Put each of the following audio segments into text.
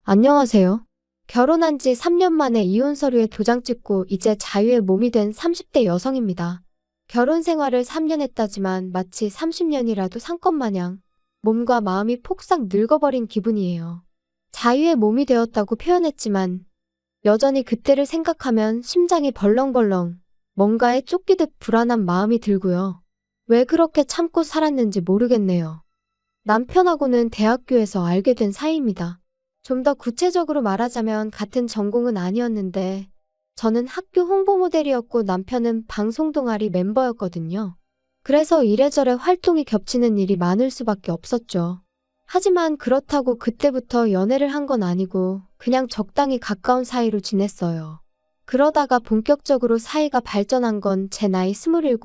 안녕하세요. 결혼한 지 3년 만에 이혼 서류에 도장 찍고 이제 자유의 몸이 된 30대 여성입니다. 결혼 생활을 3년 했다지만 마치 30년이라도 산 것 마냥 몸과 마음이 폭삭 늙어버린 기분이에요. 자유의 몸이 되었다고 표현했지만 여전히 그때를 생각하면 심장이 벌렁벌렁 뭔가에 쫓기듯 불안한 마음이 들고요. 왜 그렇게 참고 살았는지 모르겠네요. 남편하고는 대학교에서 알게 된 사이입니다. 좀 더 구체적으로 말하자면 같은 전공은 아니었는데 저는 학교 홍보 모델이었고 남편은 방송 동아리 멤버였거든요. 그래서 이래저래 활동이 겹치는 일이 많을 수밖에 없었죠. 하지만 그렇다고 그때부터 연애를 한 건 아니고 그냥 적당히 가까운 사이로 지냈어요. 그러다가 본격적으로 사이가 발전한 건 제 나이 27,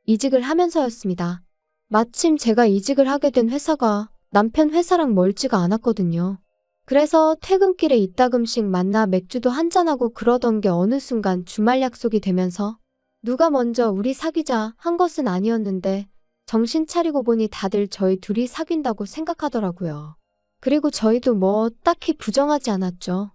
이직을 하면서였습니다. 마침 제가 이직을 하게 된 회사가 남편 회사랑 멀지가 않았거든요. 그래서 퇴근길에 이따금씩 만나 맥주도 한잔하고 그러던 게 어느 순간 주말 약속이 되면서 누가 먼저 우리 사귀자 한 것은 아니었는데 정신 차리고 보니 다들 저희 둘이 사귄다고 생각하더라고요. 그리고 저희도 뭐 딱히 부정하지 않았죠.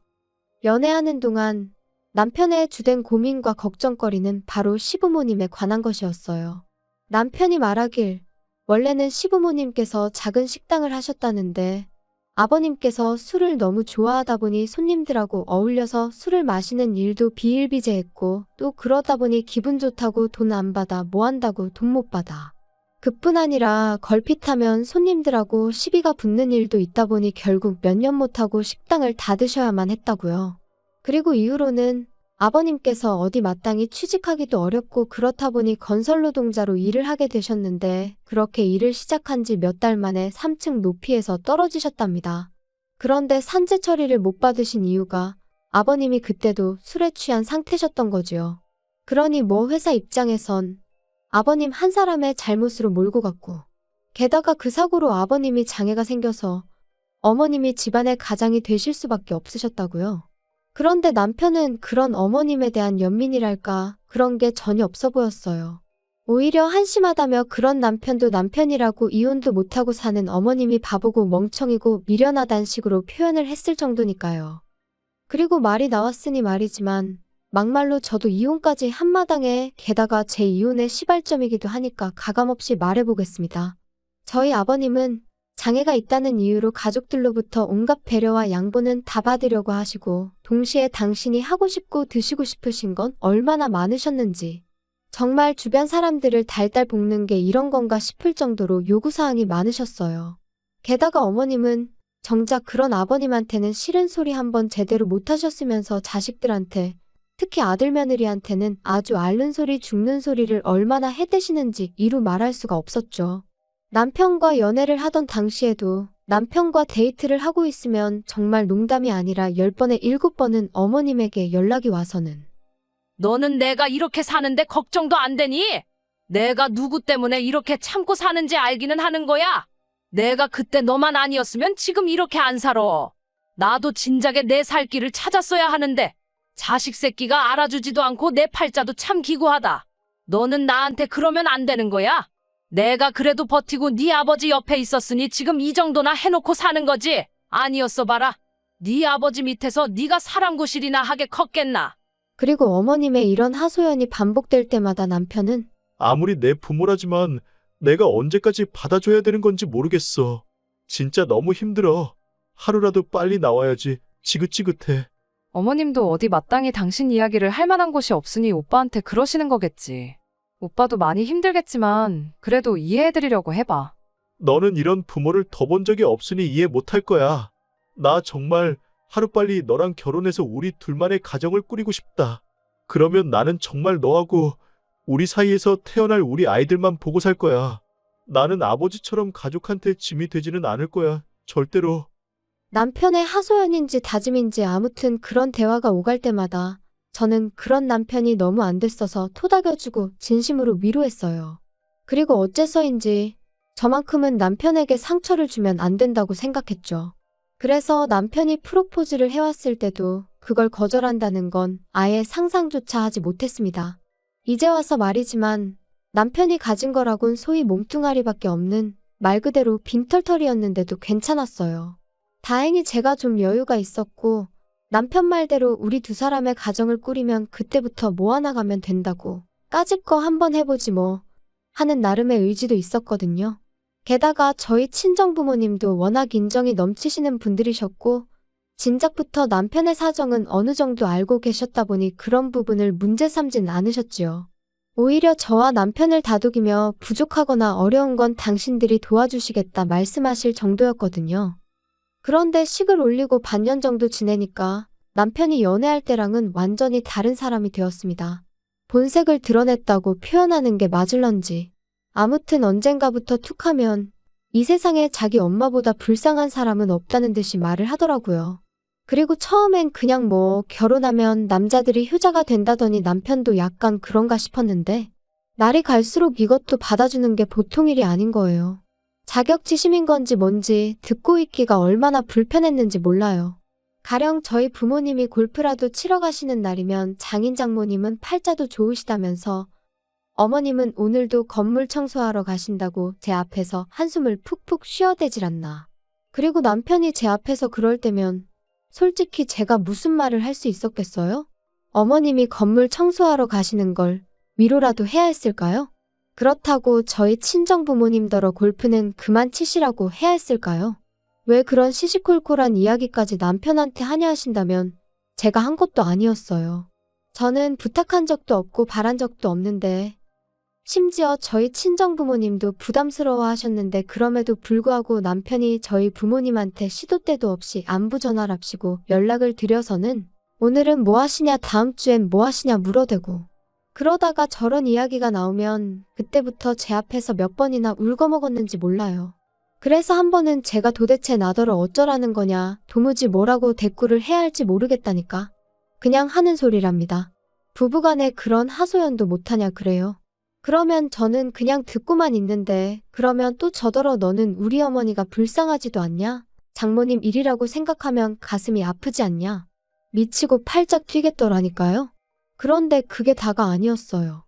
연애하는 동안 남편의 주된 고민과 걱정거리는 바로 시부모님에 관한 것이었어요. 남편이 말하길 원래는 시부모님께서 작은 식당을 하셨다는데 아버님께서 술을 너무 좋아하다 보니 손님들하고 어울려서 술을 마시는 일도 비일비재했고 또 그러다 보니 기분 좋다고 돈 안 받아 뭐 한다고 돈 못 받아. 그뿐 아니라 걸핏하면 손님들하고 시비가 붙는 일도 있다 보니 결국 몇 년 못하고 식당을 닫으셔야만 했다고요. 그리고 이후로는 아버님께서 어디 마땅히 취직하기도 어렵고 그렇다 보니 건설 노동자로 일을 하게 되셨는데 그렇게 일을 시작한 지 몇 달 만에 3층 높이에서 떨어지셨답니다. 그런데 산재 처리를 못 받으신 이유가 아버님이 그때도 술에 취한 상태셨던 거지요. 그러니 뭐 회사 입장에선 아버님 한 사람의 잘못으로 몰고 갔고 게다가 그 사고로 아버님이 장애가 생겨서 어머님이 집안의 가장이 되실 수밖에 없으셨다고요. 그런데 남편은 그런 어머님에 대한 연민이랄까 그런 게 전혀 없어 보였어요. 오히려 한심하다며 그런 남편도 남편이라고 이혼도 못하고 사는 어머님이 바보고 멍청이고 미련하단 식으로 표현을 했을 정도니까요. 그리고 말이 나왔으니 말이지만 막말로 저도 이혼까지 한마당에 게다가 제 이혼의 시발점이기도 하니까 가감없이 말해보겠습니다. 저희 아버님은 장애가 있다는 이유로 가족들로부터 온갖 배려와 양보는 다 받으려고 하시고 동시에 당신이 하고 싶고 드시고 싶으신 건 얼마나 많으셨는지 정말 주변 사람들을 달달 볶는 게 이런 건가 싶을 정도로 요구사항이 많으셨어요. 게다가 어머님은 정작 그런 아버님한테는 싫은 소리 한번 제대로 못하셨으면서 자식들한테 특히 아들 며느리한테는 아주 앓는 소리 죽는 소리를 얼마나 해대시는지 이루 말할 수가 없었죠. 남편과 연애를 하던 당시에도 남편과 데이트를 하고 있으면 정말 농담이 아니라 10번에 7번은 어머님에게 연락이 와서는 너는 내가 이렇게 사는데 걱정도 안 되니? 내가 누구 때문에 이렇게 참고 사는지 알기는 하는 거야. 내가 그때 너만 아니었으면 지금 이렇게 안 살아. 나도 진작에 내 살 길을 찾았어야 하는데 자식 새끼가 알아주지도 않고 내 팔자도 참 기구하다. 너는 나한테 그러면 안 되는 거야? 내가 그래도 버티고 네 아버지 옆에 있었으니 지금 이 정도나 해놓고 사는 거지. 아니었어 봐라. 네 아버지 밑에서 네가 사람 구실이나 하게 컸겠나. 그리고 어머님의 이런 하소연이 반복될 때마다 남편은 아무리 내 부모라지만 내가 언제까지 받아줘야 되는 건지 모르겠어. 진짜 너무 힘들어. 하루라도 빨리 나와야지. 지긋지긋해. 어머님도 어디 마땅히 당신 이야기를 할 만한 곳이 없으니 오빠한테 그러시는 거겠지. 오빠도 많이 힘들겠지만 그래도 이해해드리려고 해봐. 너는 이런 부모를 더 본 적이 없으니 이해 못할 거야. 나 정말 하루빨리 너랑 결혼해서 우리 둘만의 가정을 꾸리고 싶다. 그러면 나는 정말 너하고 우리 사이에서 태어날 우리 아이들만 보고 살 거야. 나는 아버지처럼 가족한테 짐이 되지는 않을 거야. 절대로. 남편의 하소연인지 다짐인지 아무튼 그런 대화가 오갈 때마다 저는 그런 남편이 너무 안 됐어서 토닥여주고 진심으로 위로했어요. 그리고 어째서인지 저만큼은 남편에게 상처를 주면 안 된다고 생각했죠. 그래서 남편이 프로포즈를 해왔을 때도 그걸 거절한다는 건 아예 상상조차 하지 못했습니다. 이제 와서 말이지만 남편이 가진 거라곤 소위 몸뚱아리밖에 없는 말 그대로 빈털터리였는데도 괜찮았어요. 다행히 제가 좀 여유가 있었고 남편 말대로 우리 두 사람의 가정을 꾸리면 그때부터 모아나가면 된다고 까짓 거 한번 해보지 뭐 하는 나름의 의지도 있었거든요. 게다가 저희 친정부모님도 워낙 인정이 넘치시는 분들이셨고 진작부터 남편의 사정은 어느 정도 알고 계셨다 보니 그런 부분을 문제 삼진 않으셨지요. 오히려 저와 남편을 다독이며 부족하거나 어려운 건 당신들이 도와주시겠다 말씀하실 정도였거든요. 그런데 식을 올리고 반년 정도 지내니까 남편이 연애할 때랑은 완전히 다른 사람이 되었습니다. 본색을 드러냈다고 표현하는 게 맞을런지. 아무튼 언젠가부터 툭하면 이 세상에 자기 엄마보다 불쌍한 사람은 없다는 듯이 말을 하더라고요. 그리고 처음엔 그냥 뭐 결혼하면 남자들이 효자가 된다더니 남편도 약간 그런가 싶었는데 날이 갈수록 이것도 받아주는 게 보통 일이 아닌 거예요. 자격지심인 건지 뭔지 듣고 있기가 얼마나 불편했는지 몰라요. 가령 저희 부모님이 골프라도 치러 가시는 날이면 장인 장모님은 팔자도 좋으시다면서 어머님은 오늘도 건물 청소하러 가신다고 제 앞에서 한숨을 푹푹 쉬어대질 않나. 그리고 남편이 제 앞에서 그럴 때면 솔직히 제가 무슨 말을 할 수 있었겠어요? 어머님이 건물 청소하러 가시는 걸 위로라도 해야 했을까요? 그렇다고 저희 친정부모님더러 골프는 그만 치시라고 해야 했을까요? 왜 그런 시시콜콜한 이야기까지 남편한테 하냐 하신다면 제가 한 것도 아니었어요. 저는 부탁한 적도 없고 바란 적도 없는데 심지어 저희 친정부모님도 부담스러워 하셨는데 그럼에도 불구하고 남편이 저희 부모님한테 시도 때도 없이 안부 전화랍시고 연락을 드려서는 오늘은 뭐 하시냐 다음 주엔 뭐 하시냐 물어대고 그러다가 저런 이야기가 나오면 그때부터 제 앞에서 몇 번이나 울거먹었는지 몰라요. 그래서 한 번은 제가 도대체 나더러 어쩌라는 거냐 도무지 뭐라고 대꾸를 해야 할지 모르겠다니까. 그냥 하는 소리랍니다. 부부간에 그런 하소연도 못하냐 그래요. 그러면 저는 그냥 듣고만 있는데 그러면 또 저더러 너는 우리 어머니가 불쌍하지도 않냐? 장모님 일이라고 생각하면 가슴이 아프지 않냐? 미치고 팔짝 뛰겠더라니까요. 그런데 그게 다가 아니었어요.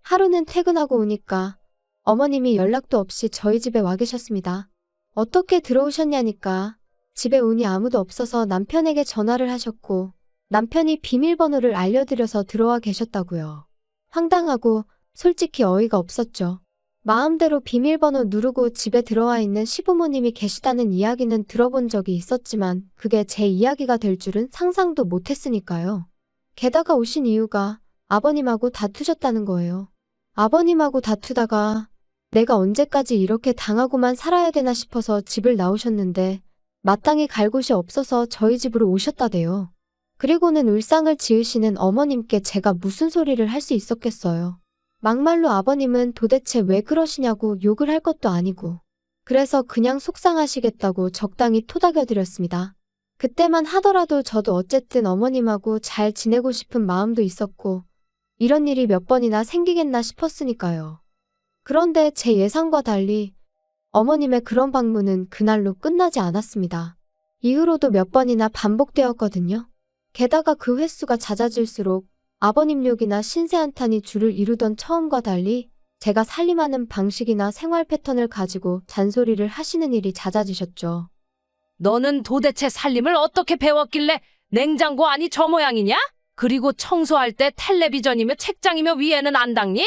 하루는 퇴근하고 오니까 어머님이 연락도 없이 저희 집에 와 계셨습니다. 어떻게 들어오셨냐니까 집에 오니 아무도 없어서 남편에게 전화를 하셨고 남편이 비밀번호를 알려드려서 들어와 계셨다고요. 황당하고 솔직히 어이가 없었죠. 마음대로 비밀번호 누르고 집에 들어와 있는 시부모님이 계시다는 이야기는 들어본 적이 있었지만 그게 제 이야기가 될 줄은 상상도 못했으니까요. 게다가 오신 이유가 아버님하고 다투셨다는 거예요. 아버님하고 다투다가 내가 언제까지 이렇게 당하고만 살아야 되나 싶어서 집을 나오셨는데 마땅히 갈 곳이 없어서 저희 집으로 오셨다대요. 그리고는 울상을 지으시는 어머님께 제가 무슨 소리를 할 수 있었겠어요. 막말로 아버님은 도대체 왜 그러시냐고 욕을 할 것도 아니고 그래서 그냥 속상하시겠다고 적당히 토닥여드렸습니다. 그때만 하더라도 저도 어쨌든 어머님하고 잘 지내고 싶은 마음도 있었고 이런 일이 몇 번이나 생기겠나 싶었으니까요. 그런데 제 예상과 달리 어머님의 그런 방문은 그날로 끝나지 않았습니다. 이후로도 몇 번이나 반복되었거든요. 게다가 그 횟수가 잦아질수록 아버님 욕이나 신세한탄이 주를 이루던 처음과 달리 제가 살림하는 방식이나 생활 패턴을 가지고 잔소리를 하시는 일이 잦아지셨죠. 너는 도대체 살림을 어떻게 배웠길래 냉장고 안이 저 모양이냐? 그리고 청소할 때 텔레비전이며 책장이며 위에는 안 닦니?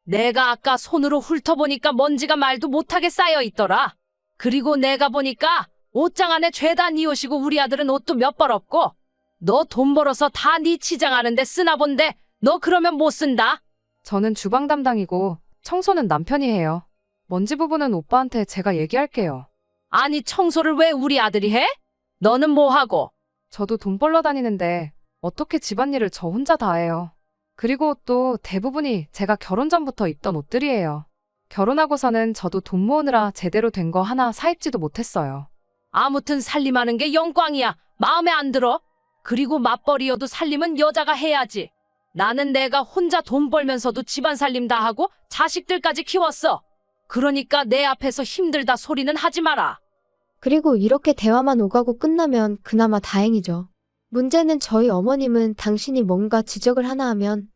내가 아까 손으로 훑어보니까 먼지가 말도 못하게 쌓여 있더라. 그리고 내가 보니까 옷장 안에 죄다 네 옷이고 우리 아들은 옷도 몇 벌 없고 너 돈 벌어서 다 네 치장하는데 쓰나 본데 너 그러면 못 쓴다. 저는 주방 담당이고 청소는 남편이 해요. 먼지 부분은 오빠한테 제가 얘기할게요. 아니 청소를 왜 우리 아들이 해? 너는 뭐 하고? 저도 돈 벌러 다니는데 어떻게 집안일을 저 혼자 다 해요. 그리고 또 대부분이 제가 결혼 전부터 입던 옷들이에요. 결혼하고서는 저도 돈 모으느라 제대로 된 거 하나 사입지도 못했어요. 아무튼 살림하는 게 영광이야. 마음에 안 들어? 그리고 맞벌이여도 살림은 여자가 해야지. 나는 내가 혼자 돈 벌면서도 집안 살림 다 하고 자식들까지 키웠어. 그러니까 내 앞에서 힘들다 소리는 하지 마라. 그리고 이렇게 대화만 오가고 끝나면 그나마 다행이죠. 문제는 저희 어머님은 당신이 뭔가 지적을 하나 하면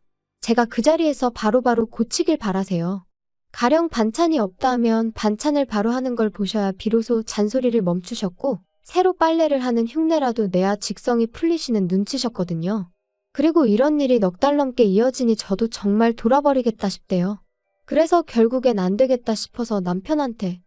제가 그 자리에서 바로바로 고치길 바라세요. 가령 반찬이 없다 하면 반찬을 바로 하는 걸 보셔야 비로소 잔소리를 멈추셨고 새로 빨래를 하는 흉내라도 내야 직성이 풀리시는 눈치셨거든요. 그리고 이런 일이 넉 달 넘게 이어지니 저도 정말 돌아버리겠다 싶대요. 그래서 결국엔 안 되겠다 싶어서 남편한테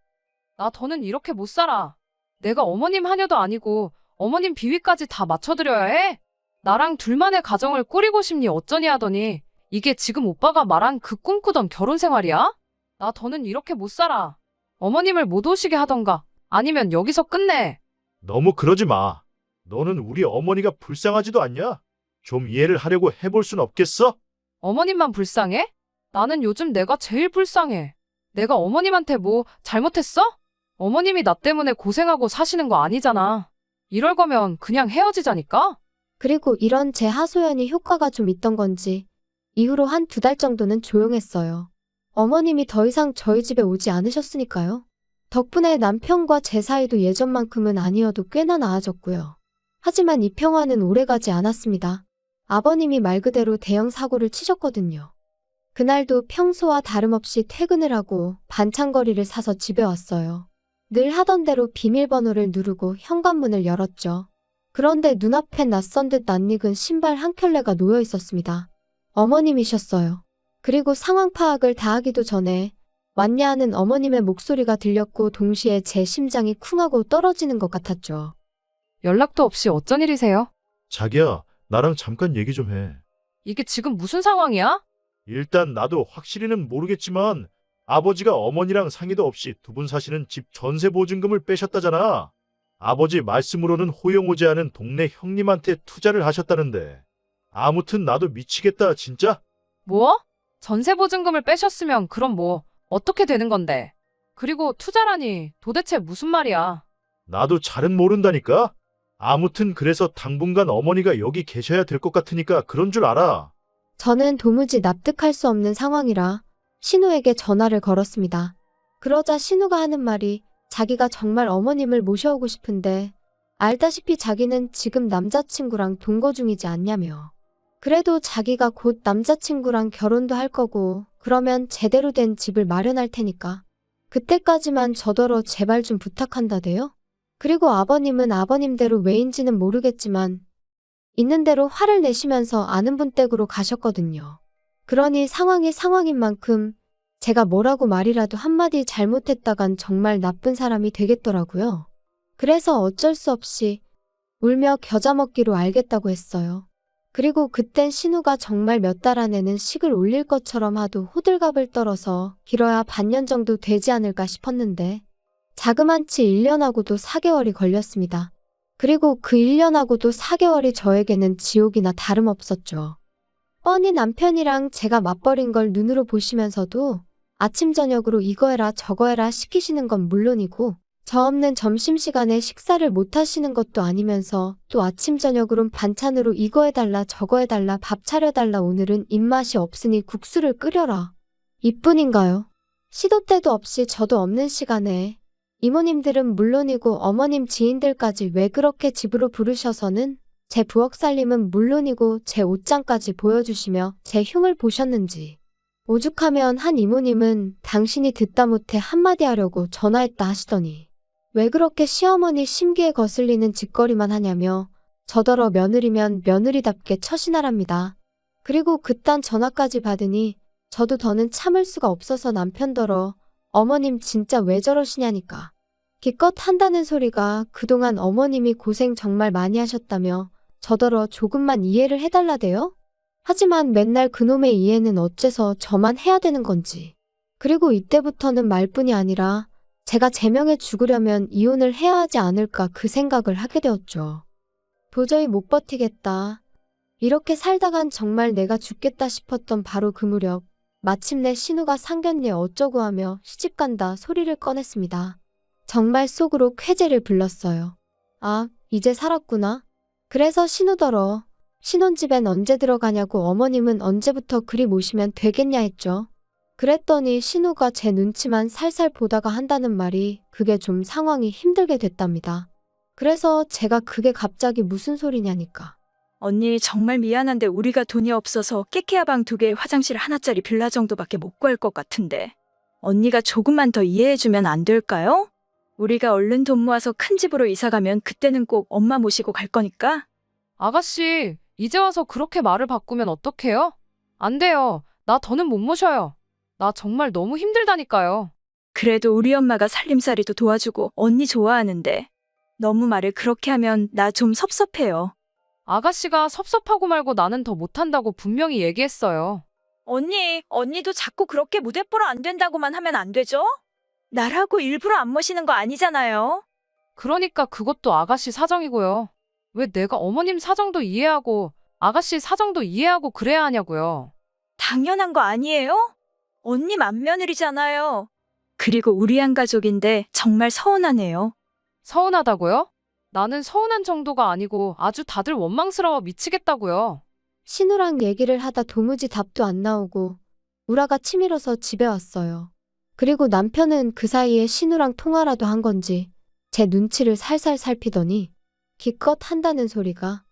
나 더는 이렇게 못 살아. 내가 어머님 하녀도 아니고 어머님 비위까지 다 맞춰드려야 해? 나랑 둘만의 가정을 꾸리고 싶니 어쩌니 하더니 이게 지금 오빠가 말한 그 꿈꾸던 결혼 생활이야? 나 더는 이렇게 못 살아. 어머님을 못 오시게 하던가 아니면 여기서 끝내. 너무 그러지 마. 너는 우리 어머니가 불쌍하지도 않냐? 좀 이해를 하려고 해볼 순 없겠어? 어머님만 불쌍해? 나는 요즘 내가 제일 불쌍해. 내가 어머님한테 뭐 잘못했어? 어머님이 나 때문에 고생하고 사시는 거 아니잖아. 이럴 거면 그냥 헤어지자니까? 그리고 이런 제 하소연이 효과가 좀 있던 건지 이후로 한 2달 정도는 조용했어요. 어머님이 더 이상 저희 집에 오지 않으셨으니까요. 덕분에 남편과 제 사이도 예전만큼은 아니어도 꽤나 나아졌고요. 하지만 이 평화는 오래가지 않았습니다. 아버님이 말 그대로 대형 사고를 치셨거든요. 그날도 평소와 다름없이 퇴근을 하고 반찬거리를 사서 집에 왔어요. 늘 하던 대로 비밀번호를 누르고 현관문을 열었죠. 그런데 눈앞에 낯선 듯 낯익은 신발 한 켤레가 놓여 있었습니다. 어머님이셨어요. 그리고 상황 파악을 다 하기도 전에 왔냐 하는 어머님의 목소리가 들렸고 동시에 제 심장이 쿵하고 떨어지는 것 같았죠. 연락도 없이 어쩐 일이세요? 자기야, 나랑 잠깐 얘기 좀 해. 이게 지금 무슨 상황이야? 일단 나도 확실히는 모르겠지만 아버지가 어머니랑 상의도 없이 두 분 사시는 집 전세 보증금을 빼셨다잖아. 아버지 말씀으로는 호용호재하는 동네 형님한테 투자를 하셨다는데. 아무튼 나도 미치겠다, 진짜. 뭐? 전세 보증금을 빼셨으면 그럼 뭐 어떻게 되는 건데? 그리고 투자라니 도대체 무슨 말이야? 나도 잘은 모른다니까. 아무튼 그래서 당분간 어머니가 여기 계셔야 될 것 같으니까 그런 줄 알아. 저는 도무지 납득할 수 없는 상황이라 신우에게 전화를 걸었습니다. 그러자 신우가 하는 말이 자기가 정말 어머님을 모셔오고 싶은데 알다시피 자기는 지금 남자친구랑 동거 중이지 않냐며. 그래도 자기가 곧 남자친구랑 결혼도 할 거고 그러면 제대로 된 집을 마련할 테니까 그때까지만 저더러 제발 좀 부탁한다대요. 그리고 아버님은 아버님대로 왜인지는 모르겠지만 있는 대로 화를 내시면서 아는 분 댁으로 가셨거든요. 그러니 상황이 상황인 만큼 제가 뭐라고 말이라도 한마디 잘못했다간 정말 나쁜 사람이 되겠더라고요. 그래서 어쩔 수 없이 울며 겨자 먹기로 알겠다고 했어요. 그리고 그땐 신우가 정말 몇 달 안에는 식을 올릴 것처럼 하도 호들갑을 떨어서 길어야 반년 정도 되지 않을까 싶었는데 자그만치 1년하고도 4개월이 걸렸습니다. 그리고 그 1년하고도 4개월이 저에게는 지옥이나 다름없었죠. 뻔히 남편이랑 제가 맞벌인 걸 눈으로 보시면서도 아침 저녁으로 이거 해라 저거 해라 시키시는 건 물론이고 저 없는 점심시간에 식사를 못 하시는 것도 아니면서 또 아침 저녁으론 반찬으로 이거 해달라 저거 해달라 밥 차려달라 오늘은 입맛이 없으니 국수를 끓여라. 이뿐인가요? 시도 때도 없이 저도 없는 시간에 이모님들은 물론이고 어머님 지인들까지 왜 그렇게 집으로 부르셔서는 제 부엌 살림은 물론이고 제 옷장까지 보여주시며 제 흉을 보셨는지. 오죽하면 한 이모님은 당신이 듣다 못해 한마디 하려고 전화했다 하시더니 왜 그렇게 시어머니 심기에 거슬리는 짓거리만 하냐며 저더러 며느리면 며느리답게 처신하랍니다. 그리고 그딴 전화까지 받으니 저도 더는 참을 수가 없어서 남편더러 어머님 진짜 왜 저러시냐니까. 기껏 한다는 소리가 그동안 어머님이 고생 정말 많이 하셨다며 저더러 조금만 이해를 해달라대요? 하지만 맨날 그놈의 이해는 어째서 저만 해야 되는 건지. 그리고 이때부터는 말뿐이 아니라 제가 제명해 죽으려면 이혼을 해야 하지 않을까 그 생각을 하게 되었죠. 도저히 못 버티겠다. 이렇게 살다간 정말 내가 죽겠다 싶었던 바로 그 무렵 마침내 신우가 상견례 어쩌고 하며 시집간다 소리를 꺼냈습니다. 정말 속으로 쾌재를 불렀어요. 아, 이제 살았구나. 그래서 신우더러 신혼집엔 언제 들어가냐고 어머님은 언제부터 그리 모시면 되겠냐 했죠. 그랬더니 신우가 제 눈치만 살살 보다가 한다는 말이 그게 좀 상황이 힘들게 됐답니다. 그래서 제가 그게 갑자기 무슨 소리냐니까. 언니 정말 미안한데 우리가 돈이 없어서 깨케야 방 2개 화장실 하나짜리 빌라 정도밖에 못 구할 것 같은데 언니가 조금만 더 이해해주면 안 될까요? 우리가 얼른 돈 모아서 큰 집으로 이사 가면 그때는 꼭 엄마 모시고 갈 거니까. 아가씨, 이제 와서 그렇게 말을 바꾸면 어떡해요? 안 돼요. 나 더는 못 모셔요. 나 정말 너무 힘들다니까요. 그래도 우리 엄마가 살림살이도 도와주고 언니 좋아하는데 너무 말을 그렇게 하면 나 좀 섭섭해요. 아가씨가 섭섭하고 말고 나는 더 못한다고 분명히 얘기했어요. 언니도 자꾸 그렇게 무대뽀로 안 된다고만 하면 안 되죠? 나라고 일부러 안 모시는 거 아니잖아요. 그러니까 그것도 아가씨 사정이고요. 왜 내가 어머님 사정도 이해하고 아가씨 사정도 이해하고 그래야 하냐고요. 당연한 거 아니에요? 언니 맏며느리잖아요. 그리고 우리 한 가족인데 정말 서운하네요. 서운하다고요? 나는 서운한 정도가 아니고 아주 다들 원망스러워 미치겠다고요. 신우랑 얘기를 하다 도무지 답도 안 나오고 우라가 치밀어서 집에 왔어요. 그리고 남편은 그 사이에 신우랑 통화라도 한 건지 제 눈치를 살살 살피더니 기껏 한다는 소리가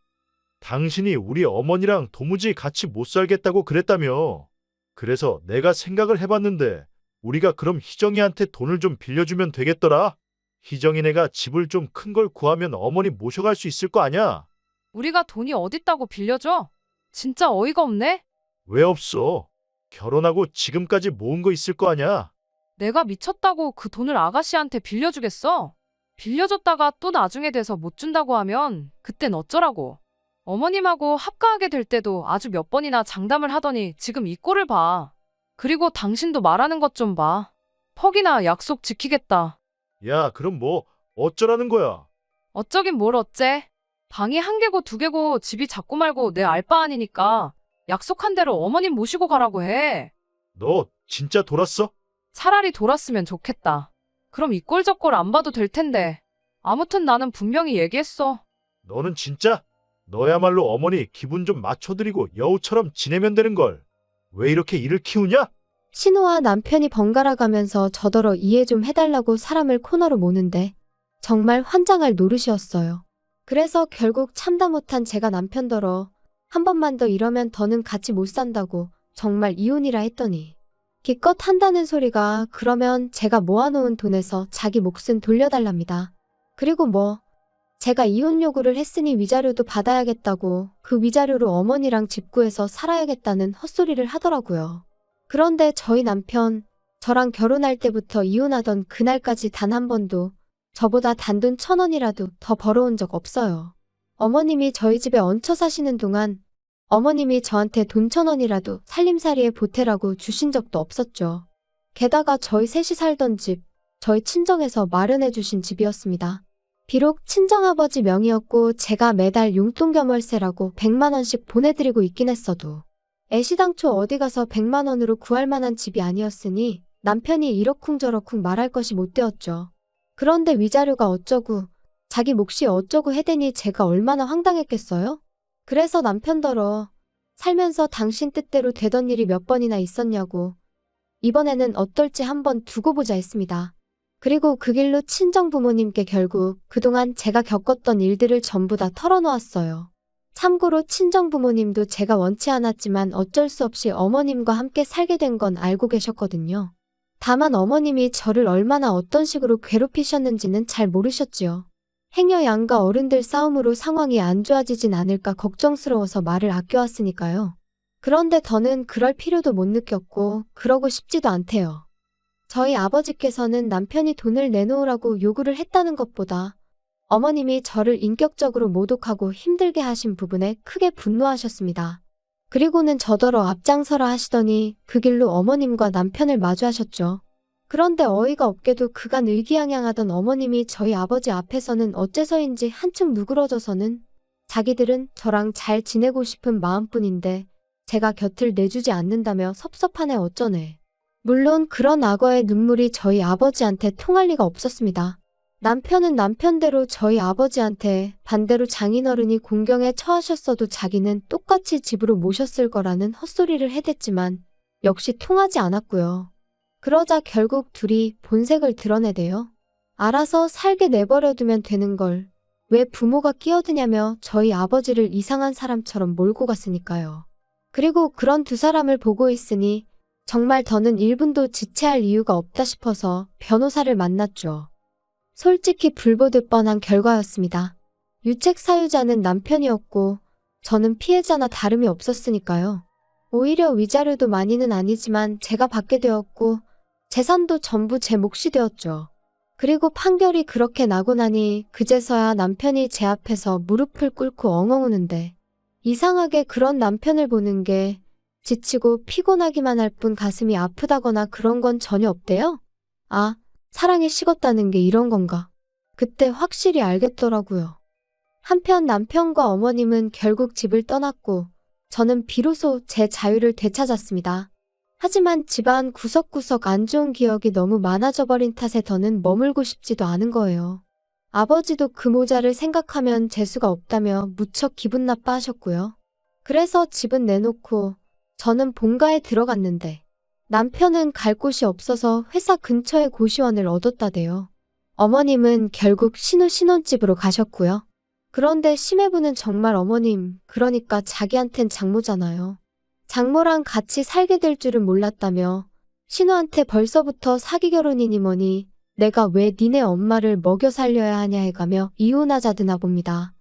당신이 우리 어머니랑 도무지 같이 못 살겠다고 그랬다며. 그래서 내가 생각을 해봤는데 우리가 그럼 희정이한테 돈을 좀 빌려주면 되겠더라. 희정이네가 집을 좀 큰 걸 구하면 어머니 모셔갈 수 있을 거 아냐? 우리가 돈이 어딨다고 빌려줘? 진짜 어이가 없네? 왜 없어? 결혼하고 지금까지 모은 거 있을 거 아냐? 내가 미쳤다고 그 돈을 아가씨한테 빌려주겠어? 빌려줬다가 또 나중에 돼서 못 준다고 하면 그땐 어쩌라고. 어머님하고 합가하게 될 때도 아주 몇 번이나 장담을 하더니 지금 이 꼴을 봐. 그리고 당신도 말하는 것 좀 봐. 퍽이나 약속 지키겠다. 야, 그럼 뭐 어쩌라는 거야? 어쩌긴 뭘 어째. 방이 한 개고 두 개고 집이 작고 말고 내 알바 아니니까 약속한 대로 어머님 모시고 가라고 해. 너 진짜 돌았어? 차라리 돌았으면 좋겠다. 그럼 이 꼴 저 꼴 안 봐도 될 텐데. 아무튼 나는 분명히 얘기했어. 너는 진짜? 너야말로 어머니 기분 좀 맞춰드리고 여우처럼 지내면 되는 걸. 왜 이렇게 일을 키우냐? 신우와 남편이 번갈아 가면서 저더러 이해 좀 해달라고 사람을 코너로 모는데 정말 환장할 노릇이었어요. 그래서 결국 참다 못한 제가 남편더러 한 번만 더 이러면 더는 같이 못 산다고 정말 이혼이라 했더니 기껏 한다는 소리가 그러면 제가 모아놓은 돈에서 자기 몫은 돌려달랍니다. 그리고 뭐 제가 이혼 요구를 했으니 위자료도 받아야겠다고 그 위자료로 어머니랑 집 구해서 살아야겠다는 헛소리를 하더라고요. 그런데 저희 남편, 저랑 결혼할 때부터 이혼하던 그날까지 단 한 번도 저보다 단돈 1,000원이라도 더 벌어온 적 없어요. 어머님이 저희 집에 얹혀 사시는 동안 어머님이 저한테 돈 1,000원이라도 살림살이에 보태라고 주신 적도 없었죠. 게다가 저희 셋이 살던 집, 저희 친정에서 마련해 주신 집이었습니다. 비록 친정아버지 명의였고 제가 매달 용돈 겸 월세라고 100만 원씩 보내드리고 있긴 했어도 애시당초 어디 가서 100만 원으로 구할 만한 집이 아니었으니 남편이 이러쿵저러쿵 말할 것이 못 되었죠. 그런데 위자료가 어쩌고 자기 몫이 어쩌고 해대니 제가 얼마나 황당했겠어요? 그래서 남편더러 살면서 당신 뜻대로 되던 일이 몇 번이나 있었냐고 이번에는 어떨지 한번 두고 보자 했습니다. 그리고 그 길로 친정 부모님께 결국 그동안 제가 겪었던 일들을 전부 다 털어놓았어요. 참고로 친정 부모님도 제가 원치 않았지만 어쩔 수 없이 어머님과 함께 살게 된 건 알고 계셨거든요. 다만 어머님이 저를 얼마나 어떤 식으로 괴롭히셨는지는 잘 모르셨지요. 행여 양가 어른들 싸움으로 상황이 안 좋아지진 않을까 걱정스러워서 말을 아껴왔으니까요. 그런데 더는 그럴 필요도 못 느꼈고 그러고 싶지도 않대요. 저희 아버지께서는 남편이 돈을 내놓으라고 요구를 했다는 것보다 어머님이 저를 인격적으로 모독하고 힘들게 하신 부분에 크게 분노하셨습니다. 그리고는 저더러 앞장서라 하시더니 그 길로 어머님과 남편을 마주하셨죠. 그런데 어이가 없게도 그간 의기양양하던 어머님이 저희 아버지 앞에서는 어째서인지 한층 누그러져서는 자기들은 저랑 잘 지내고 싶은 마음뿐인데 제가 곁을 내주지 않는다며 섭섭하네 어쩌네. 물론 그런 악어의 눈물이 저희 아버지한테 통할 리가 없었습니다. 남편은 남편대로 저희 아버지한테 반대로 장인어른이 공경에 처하셨어도 자기는 똑같이 집으로 모셨을 거라는 헛소리를 해댔지만 역시 통하지 않았고요. 그러자 결국 둘이 본색을 드러내대요. 알아서 살게 내버려두면 되는 걸 왜 부모가 끼어드냐며 저희 아버지를 이상한 사람처럼 몰고 갔으니까요. 그리고 그런 두 사람을 보고 있으니 정말 더는 1분도 지체할 이유가 없다 싶어서 변호사를 만났죠. 솔직히 불보듯 뻔한 결과였습니다. 유책 사유자는 남편이었고 저는 피해자나 다름이 없었으니까요. 오히려 위자료도 많이는 아니지만 제가 받게 되었고 재산도 전부 제 몫이 되었죠. 그리고 판결이 그렇게 나고 나니 그제서야 남편이 제 앞에서 무릎을 꿇고 엉엉 우는데 이상하게 그런 남편을 보는 게 지치고 피곤하기만 할 뿐 가슴이 아프다거나 그런 건 전혀 없대요. 아, 사랑이 식었다는 게 이런 건가. 그때 확실히 알겠더라고요. 한편 남편과 어머님은 결국 집을 떠났고 저는 비로소 제 자유를 되찾았습니다. 하지만 집안 구석구석 안 좋은 기억이 너무 많아져 버린 탓에 더는 머물고 싶지도 않은 거예요. 아버지도 그 모자를 생각하면 재수가 없다며 무척 기분 나빠하셨고요. 그래서 집은 내놓고 저는 본가에 들어갔는데 남편은 갈 곳이 없어서 회사 근처에 고시원을 얻었다대요. 어머님은 결국 신혼집으로 가셨고요. 그런데 심해부는 정말 어머님, 그러니까 자기한텐 장모잖아요. 장모랑 같이 살게 될 줄은 몰랐다며 신우한테 벌써부터 사기 결혼이니 뭐니 내가 왜 니네 엄마를 먹여 살려야 하냐 해가며 이혼하자드나 봅니다.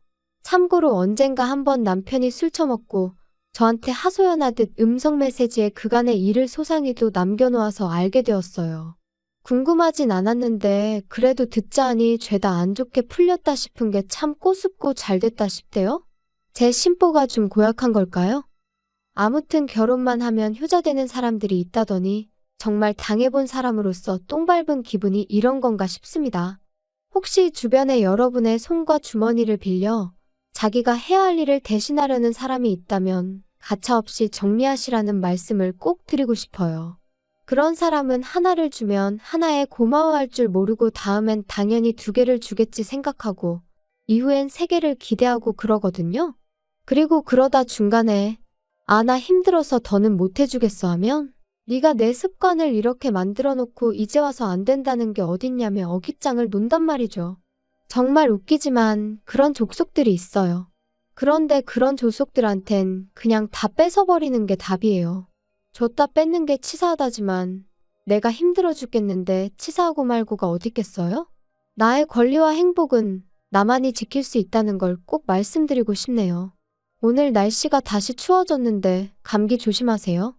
참고로 언젠가 한번 남편이 술 처먹고 저한테 하소연하듯 음성 메시지에 그간의 일을 소상히도 남겨놓아서 알게 되었어요. 궁금하진 않았는데 그래도 듣자 하니 죄다 안 좋게 풀렸다 싶은 게 참 꼬숩고 잘 됐다 싶대요. 제 심보가 좀 고약한 걸까요? 아무튼 결혼만 하면 효자되는 사람들이 있다더니 정말 당해본 사람으로서 똥 밟은 기분이 이런 건가 싶습니다. 혹시 주변에 여러분의 손과 주머니를 빌려 자기가 해야 할 일을 대신하려는 사람이 있다면 가차없이 정리하시라는 말씀을 꼭 드리고 싶어요. 그런 사람은 하나를 주면 하나에 고마워할 줄 모르고 다음엔 당연히 2개를 주겠지 생각하고 이후엔 3개를 기대하고 그러거든요. 그리고 그러다 중간에 아, 나 힘들어서 더는 못 해주겠어 하면 네가 내 습관을 이렇게 만들어 놓고 이제 와서 안 된다는 게 어딨냐며 어깃장을 논단 말이죠. 정말 웃기지만 그런 족속들이 있어요. 그런데 그런 족속들한텐 그냥 다 뺏어버리는 게 답이에요. 줬다 뺏는 게 치사하다지만 내가 힘들어 죽겠는데 치사하고 말고가 어딨겠어요? 나의 권리와 행복은 나만이 지킬 수 있다는 걸 꼭 말씀드리고 싶네요. 오늘 날씨가 다시 추워졌는데 감기 조심하세요.